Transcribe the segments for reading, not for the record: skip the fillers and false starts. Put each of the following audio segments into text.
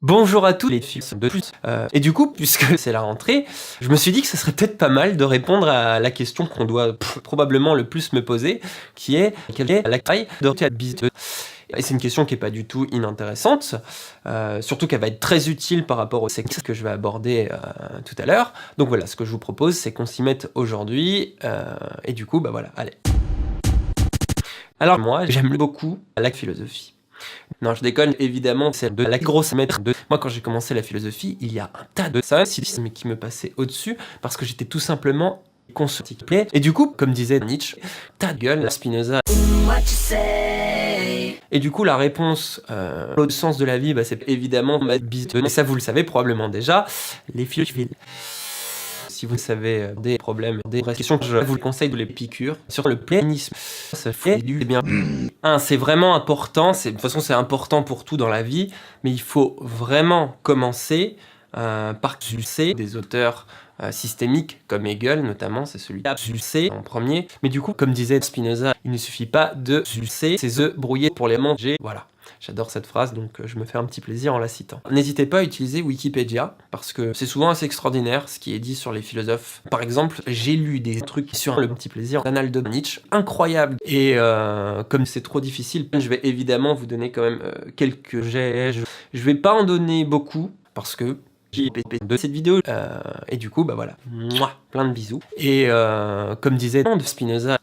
Bonjour à tous les filles de plus. Et du coup, puisque c'est la rentrée, je me suis dit que ce serait peut-être pas mal de répondre à la question qu'on doit probablement le plus me poser, qui est quelle est la taille de la bise. Et c'est une question qui est pas du tout inintéressante, surtout qu'elle va être très utile par rapport au sexe que je vais aborder tout à l'heure. Donc voilà, ce que je vous propose, c'est qu'on s'y mette aujourd'hui, et du coup, bah voilà, allez. Alors moi, j'aime beaucoup la philosophie. Non, je déconne, évidemment, c'est de la grosse maître de... Moi, quand j'ai commencé la philosophie, il y a un tas de ça, mais qui me passait au-dessus, parce que j'étais tout simplement consultique. Et du coup, comme disait Nietzsche, ta gueule, la Spinoza. Et du coup, la réponse, l'autre sens de la vie, bah, c'est évidemment ma bise. Et ça, vous le savez probablement déjà, les philosophes. Si vous savez des problèmes, des questions, je vous le conseille de les piqûres sur le plénisme. Ça fait du bien. C'est vraiment important, de toute façon c'est important pour tout dans la vie, mais il faut vraiment commencer par expulser des auteurs systémiques comme Hegel notamment, c'est celui-là, expulser en premier. Mais du coup, comme disait Spinoza, il ne suffit pas de expulser ses œufs brouillés pour les manger. Voilà. J'adore cette phrase, donc je me fais un petit plaisir en la citant. N'hésitez pas à utiliser Wikipédia, parce que c'est souvent assez extraordinaire ce qui est dit sur les philosophes. Par exemple, j'ai lu des trucs sur le petit plaisir d'Anal de Nietzsche, incroyable. Et comme c'est trop difficile, je vais évidemment vous donner quand même quelques jets. Je vais pas en donner beaucoup, parce que j'ai de cette vidéo, et du coup, bah voilà, mouah, plein de bisous. Et comme disait de Spinoza,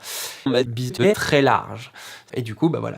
ma bise est très large. Et du coup, bah voilà.